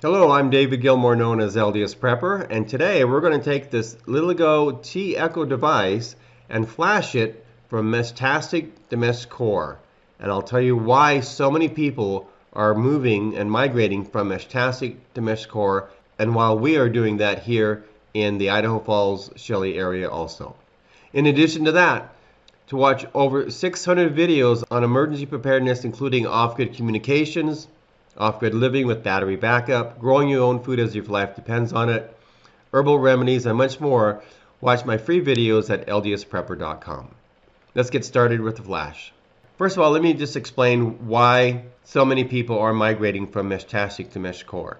Hello, I'm David Gilmore, known as LDS Prepper, and today we're going to take this LilyGo T-Echo device and flash it from MeshTastic to MeshCore. And I'll tell you why so many people are moving and migrating from MeshTastic to MeshCore, and while we are doing that here in the Idaho Falls, Shelley area also. In addition to that, to watch over 600 videos on emergency preparedness, including off-grid communications, off-grid living with battery backup, growing your own food as your life depends on it, herbal remedies, and much more, watch my free videos at ldsprepper.com. Let's get started with the flash. First of all, let me just explain why so many people are migrating from MeshTastic to MeshCore.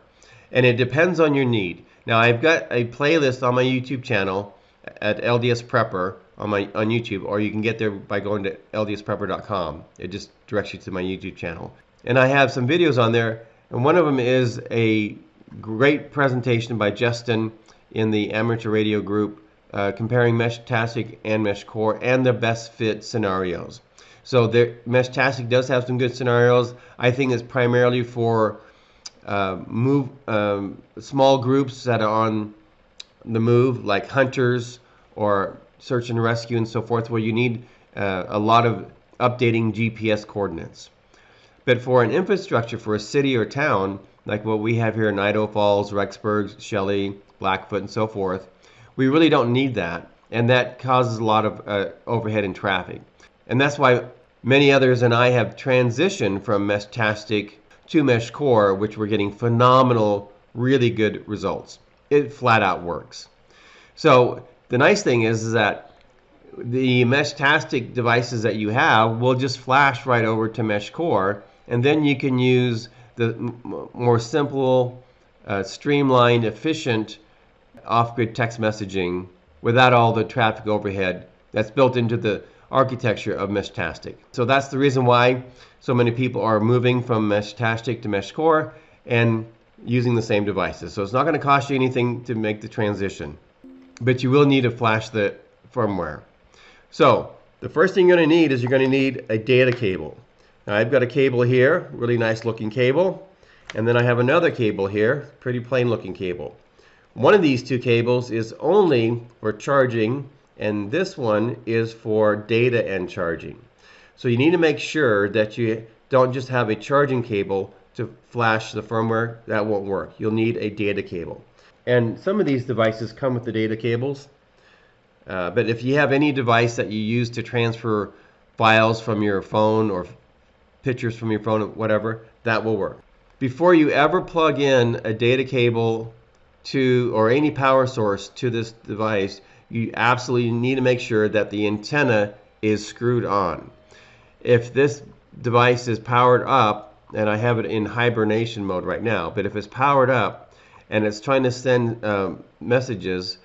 And it depends on your need. Now, I've got a playlist on my YouTube channel at LDS Prepper on YouTube, or you can get there by going to ldsprepper.com. It just directs you to my YouTube channel. And I have some videos on there, and one of them is a great presentation by Justin in the amateur radio group comparing MeshTastic and MeshCore and the best fit scenarios. So MeshTastic does have some good scenarios. I think it's primarily for small groups that are on the move, like hunters or search and rescue and so forth, where you need a lot of updating GPS coordinates. But for an infrastructure for a city or town, like what we have here in Idaho Falls, Rexburg, Shelley, Blackfoot, and so forth, we really don't need that. And that causes a lot of overhead and traffic. And that's why many others and I have transitioned from MeshTastic to MeshCore, which we're getting phenomenal, really good results. It flat out works. So the nice thing is that the MeshTastic devices that you have will just flash right over to MeshCore, and then you can use the more simple, streamlined, efficient off-grid text messaging without all the traffic overhead that's built into the architecture of MeshTastic. So that's the reason why so many people are moving from MeshTastic to MeshCore and using the same devices. So it's not going to cost you anything to make the transition, but you will need to flash the firmware. So the first thing you're going to need is you're going to need a data cable. Now I've got a cable here, really nice looking cable, and then I have another cable here, pretty plain looking cable. One of these two cables is only for charging, and this one is for data and charging. So you need to make sure that you don't just have a charging cable to flash the firmware. That won't work. You'll need a data cable. And some of these devices come with the data cables. But if you have any device that you use to transfer files from your phone or pictures from your phone, whatever, that will work. Before you ever plug in a data cable to, or any power source to this device, you absolutely need to make sure that the antenna is screwed on. If this device is powered up, and I have it in hibernation mode right now, but if it's powered up and it's trying to send messages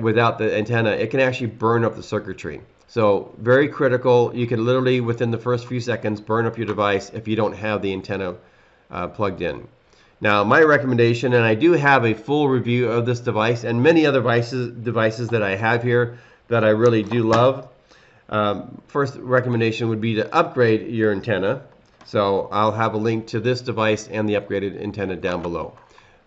without the antenna, it can actually burn up the circuitry. So very critical. You can literally, within the first few seconds, burn up your device if you don't have the antenna plugged in. Now, my recommendation, and I do have a full review of this device and many other devices that I have here that I really do love. First recommendation would be to upgrade your antenna. So I'll have a link to this device and the upgraded antenna down below.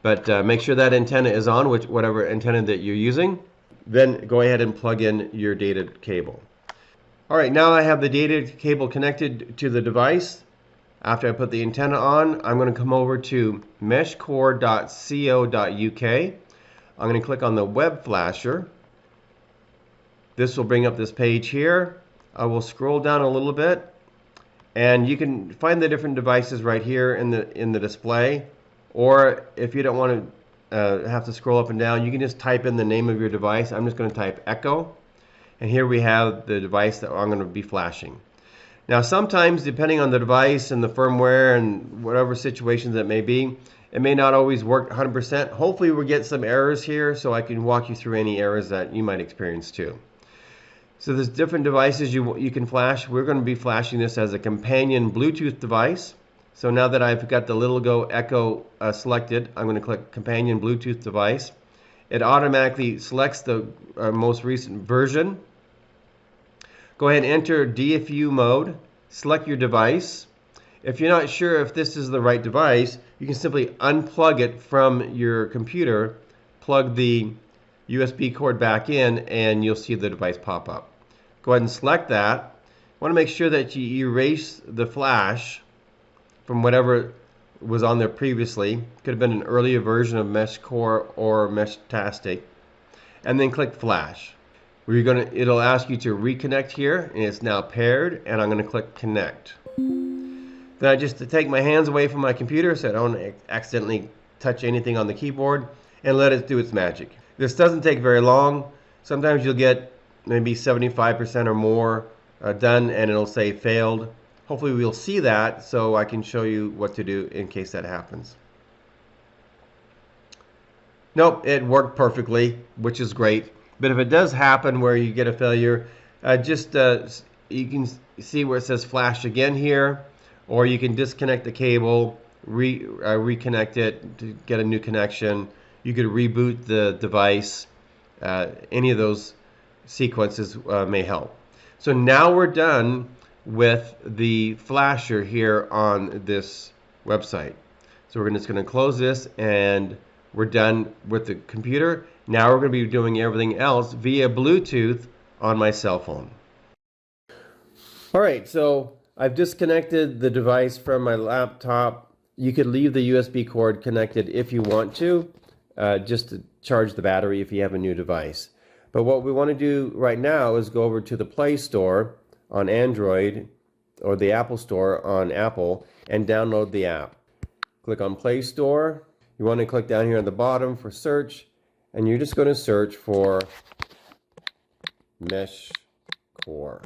But make sure that antenna is on, whatever antenna that you're using. Then go ahead and plug in your data cable. All right, now I have the data cable connected to the device. After I put the antenna on, I'm going to come over to meshcore.co.uk. I'm going to click on the web flasher. This will bring up this page here. I will scroll down a little bit, and you can find the different devices right here in the display. Or if you don't want to have to scroll up and down, you can just type in the name of your device. I'm just going to type Echo, and here we have the device that I'm going to be flashing. Now sometimes, depending on the device and the firmware and whatever situations it may be, it may not always work 100%. Hopefully we'll get some errors here so I can walk you through any errors that you might experience too. So there's different devices you can flash. We're going to be flashing this as a companion Bluetooth device. So now that I've got the LilyGo Echo selected, I'm going to click companion Bluetooth device. It automatically selects the most recent version. Go ahead and enter DFU mode, select your device, If you're not sure if this is the right device, you can simply unplug it from your computer, plug the USB cord back in, and you'll see the device pop up. Go ahead and select that. You want to make sure that you erase the flash from whatever was on there previously. Could have been an earlier version of MeshCore or Meshtastic. And then click Flash. It'll ask you to reconnect here, and it's now paired, and I'm going to click Connect. Then I just take my hands away from my computer so I don't accidentally touch anything on the keyboard, and let it do its magic. This doesn't take very long. Sometimes you'll get maybe 75% or more done, and it'll say failed. Hopefully we'll see that so I can show you what to do in case that happens. Nope, it worked perfectly, which is great. But if it does happen where you get a failure, you can see where it says flash again here, or you can disconnect the cable, reconnect it to get a new connection. You could reboot the device. Any of those sequences may help. So now we're done with the flasher here on this website. So we're just going to close this, and we're done with the computer. Now we're going to be doing everything else via Bluetooth on my cell phone. All right, so I've disconnected the device from my laptop. You could leave the USB cord connected if you want to, just to charge the battery if you have a new device. But what we want to do right now is go over to the Play Store on Android or the Apple Store on Apple and download the app. Click on Play Store. You want to click down here on the bottom for search, and you're just going to search for MeshCore.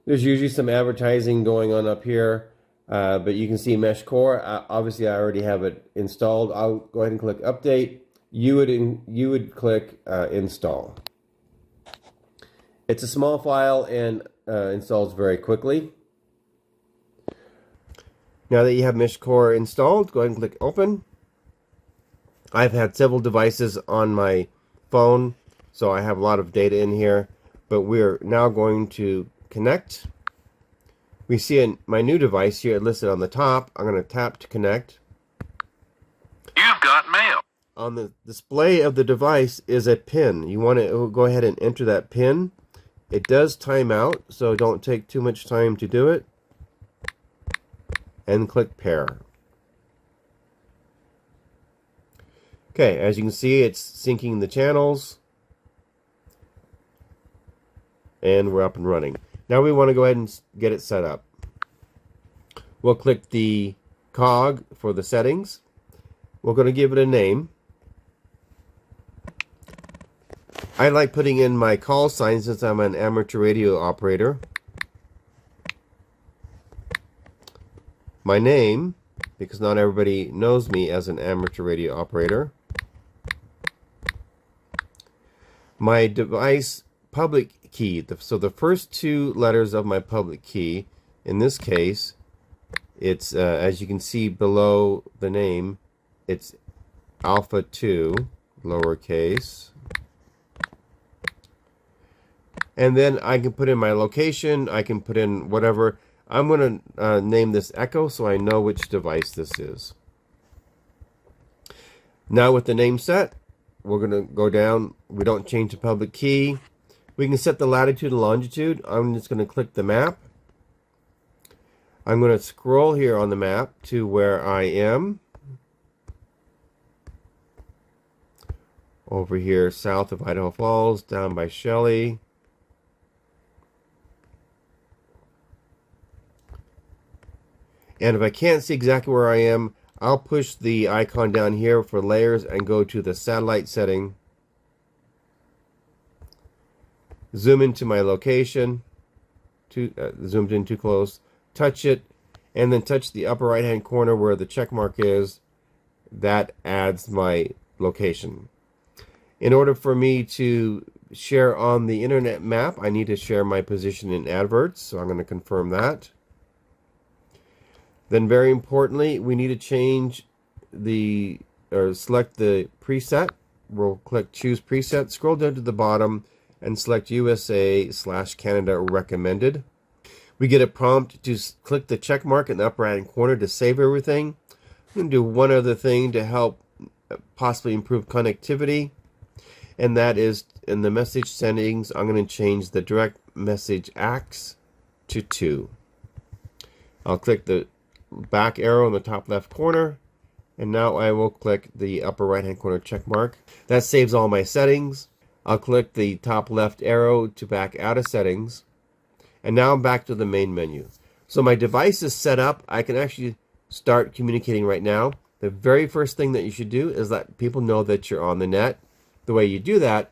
There's usually some advertising going on up here, but you can see MeshCore. Obviously, I already have it installed. I'll go ahead and click Update. You would click Install. It's a small file and installs very quickly. Now that you have MeshCore installed, go ahead and click Open. I've had several devices on my phone, so I have a lot of data in here, but we're now going to connect. We see my new device here listed on the top. I'm going to tap to connect. You've got mail. On the display of the device is a pin. You want to go ahead and enter that pin. It does time out, so don't take too much time to do it. And click Pair. Okay, as you can see, it's syncing the channels. And we're up and running. Now we want to go ahead and get it set up. We'll click the cog for the settings. We're going to give it a name. I like putting in my call sign since I'm an amateur radio operator. My name, because not everybody knows me as an amateur radio operator. My device public key. So the first two letters of my public key, in this case, it's as you can see below the name, it's alpha 2, lowercase. And then I can put in my location, I can put in whatever. I'm going to name this Echo so I know which device this is. Now with the name set, we're going to go down. We don't change the public key. We can set the latitude and longitude. I'm just going to click the map. I'm going to scroll here on the map to where I am. Over here south of Idaho Falls, down by Shelley. And if I can't see exactly where I am, I'll push the icon down here for layers and go to the satellite setting. Zoom into my location. Zoomed in too close. Touch it, and then touch the upper right hand corner where the check mark is. That adds my location. In order for me to share on the internet map, I need to share my position in adverts, so I'm going to confirm that. Then very importantly, we need to change select the preset. We'll click Choose Preset, scroll down to the bottom, and select USA/Canada Recommended. We get a prompt to click the check mark in the upper right hand corner to save everything. I'm going to do one other thing to help possibly improve connectivity, and that is in the message settings, I'm going to change the direct message AX to 2. I'll click the back arrow in the top left corner, and now I will click the upper right hand corner check mark. That saves all my settings. I'll click the top left arrow to back out of settings, and now I'm back to the main menu. So my device is set up. I can actually start communicating right now. The very first thing that you should do is let people know that you're on the net. The way you do that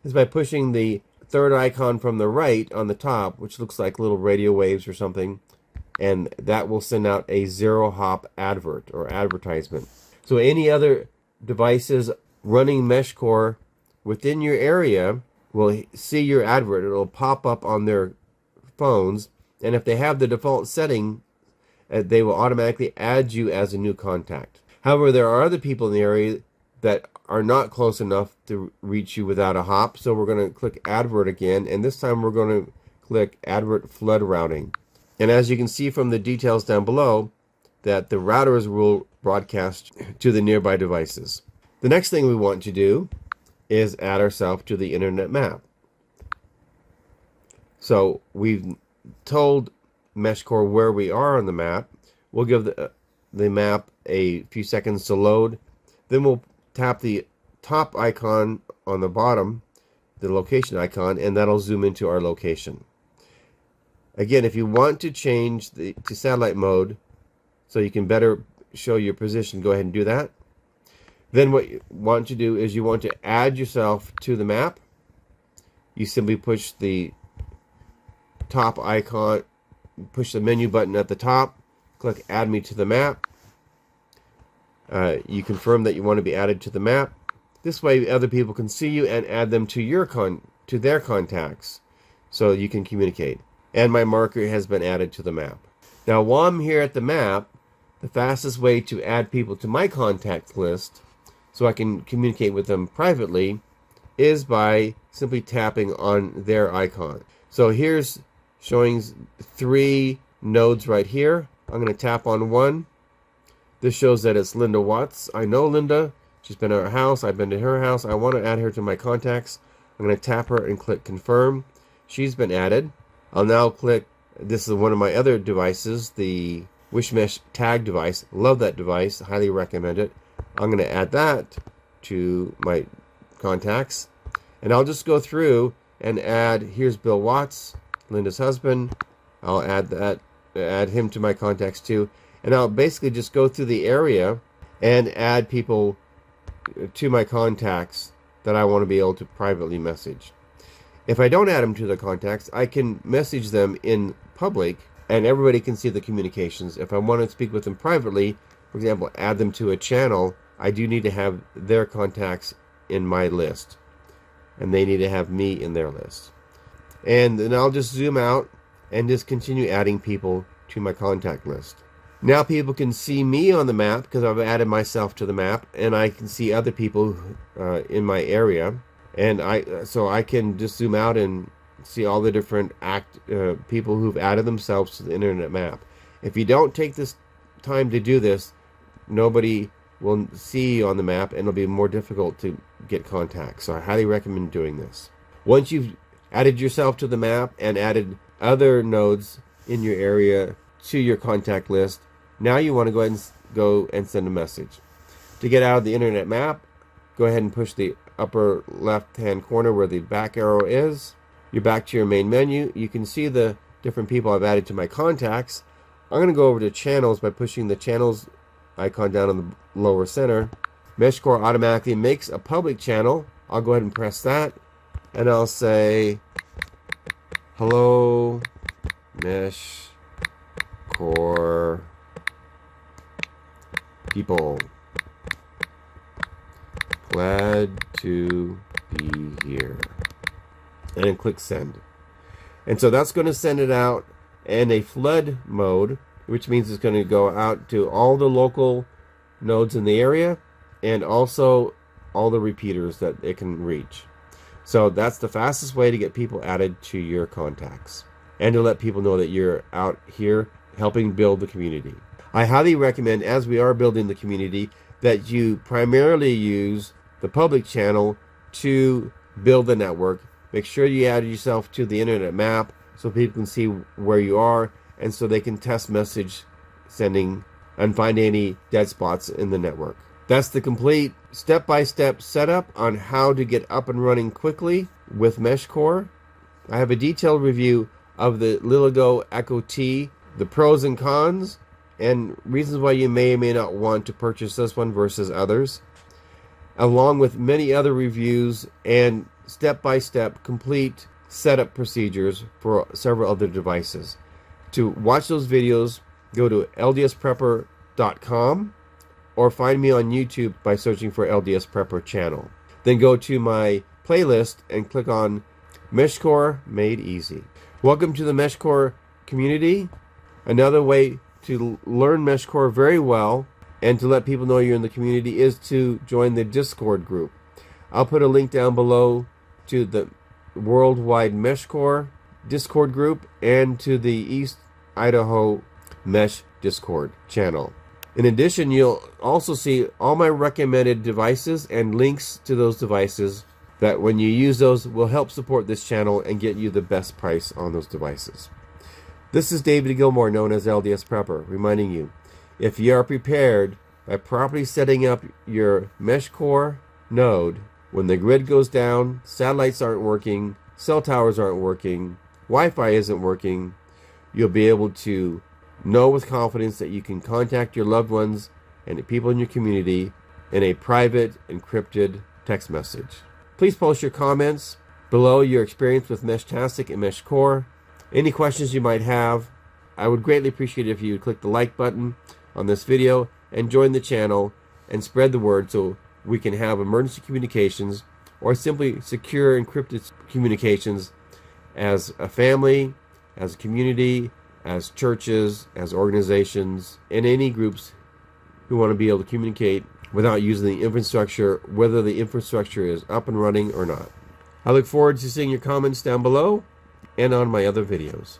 is by pushing the third icon from the right on the top, which looks like little radio waves or something, and that will send out a 0-hop advert or advertisement. So any other devices running MeshCore within your area will see your advert. It'll pop up on their phones, and if they have the default setting, they will automatically add you as a new contact. However, there are other people in the area that are not close enough to reach you without a hop, so we're going to click Advert again, and this time we're going to click Advert Flood Routing. And as you can see from the details down below, that the routers will broadcast to the nearby devices. The next thing we want to do is add ourselves to the internet map. So we've told MeshCore where we are on the map. We'll give the map a few seconds to load. Then we'll tap the top icon on the bottom, the location icon, and that'll zoom into our location. Again, if you want to change to satellite mode so you can better show your position, go ahead and do that. Then what you want to do is you want to add yourself to the map. You simply push the top icon, push the menu button at the top, click Add Me to the Map. You confirm that you want to be added to the map. This way other people can see you and add them to their contacts so you can communicate. And my marker has been added to the map. Now while I'm here at the map, the fastest way to add people to my contact list so I can communicate with them privately is by simply tapping on their icon. So here's showing 3 nodes right here. I'm going to tap on one. This shows that it's Linda Watts. I know Linda. She's been at our house. I've been to her house. I want to add her to my contacts. I'm going to tap her and click confirm. She's been added. I'll now click, this is one of my other devices, the WishMesh tag device. Love that device. Highly recommend it. I'm going to add that to my contacts. And I'll just go through and add, here's Bill Watts, Linda's husband. I'll add him to my contacts too. And I'll basically just go through the area and add people to my contacts that I want to be able to privately message. If I don't add them to the contacts, I can message them in public and everybody can see the communications. If I want to speak with them privately, for example, add them to a channel, I do need to have their contacts in my list. And they need to have me in their list. And then I'll just zoom out and just continue adding people to my contact list. Now people can see me on the map because I've added myself to the map, and I can see other people in my area. And so I can just zoom out and see all the different people who've added themselves to the internet map. If you don't take this time to do this, nobody will see you on the map and it'll be more difficult to get contact. So I highly recommend doing this. Once you've added yourself to the map and added other nodes in your area to your contact list, now you want to go ahead and send a message. To get out of the internet map, go ahead and push the upper left hand corner where the back arrow is. You're back to your main menu. You can see the different people I've added to my contacts. I'm going to go over to channels by pushing the channels icon down in the lower center. MeshCore automatically makes a public channel. I'll go ahead and press that, and I'll say, hello, MeshCore people. Glad to be here. And then click send. And so that's going to send it out in a flood mode, which means it's going to go out to all the local nodes in the area and also all the repeaters that it can reach. So that's the fastest way to get people added to your contacts. and to let people know that you're out here helping build the community. I highly recommend, as we are building the community, that you primarily use the public channel to build the network. Make sure you add yourself to the internet map so people can see where you are, and so they can test message sending and find any dead spots in the network. That's the complete step-by-step setup on how to get up and running quickly with MeshCore. I have a detailed review of the LilyGo Echo T, the pros and cons, and reasons why you may or may not want to purchase this one versus others, along with many other reviews and step-by-step complete setup procedures for several other devices. To watch those videos, go to ldsprepper.com or find me on YouTube by searching for LDS Prepper channel. Then go to my playlist and click on MeshCore Made Easy. Welcome to the MeshCore community. Another way to learn MeshCore very well and to let people know you're in the community is to join the Discord group. I'll put a link down below to the Worldwide MeshCore Discord group and to the East Idaho Mesh Discord channel. In addition, you'll also see all my recommended devices and links to those devices that when you use those will help support this channel and get you the best price on those devices. This is David Gilmore, known as LDS Prepper, reminding you, if you are prepared by properly setting up your MeshCore node, when the grid goes down, satellites aren't working, cell towers aren't working, Wi-Fi isn't working, you'll be able to know with confidence that you can contact your loved ones and the people in your community in a private, encrypted text message. Please post your comments below, your experience with Meshtastic and MeshCore. Any questions you might have. I would greatly appreciate it if you would click the like button on this video and join the channel and spread the word so we can have emergency communications or simply secure encrypted communications as a family, as a community, as churches, as organizations, and any groups who want to be able to communicate without using the infrastructure, whether the infrastructure is up and running or not. I look forward to seeing your comments down below and on my other videos.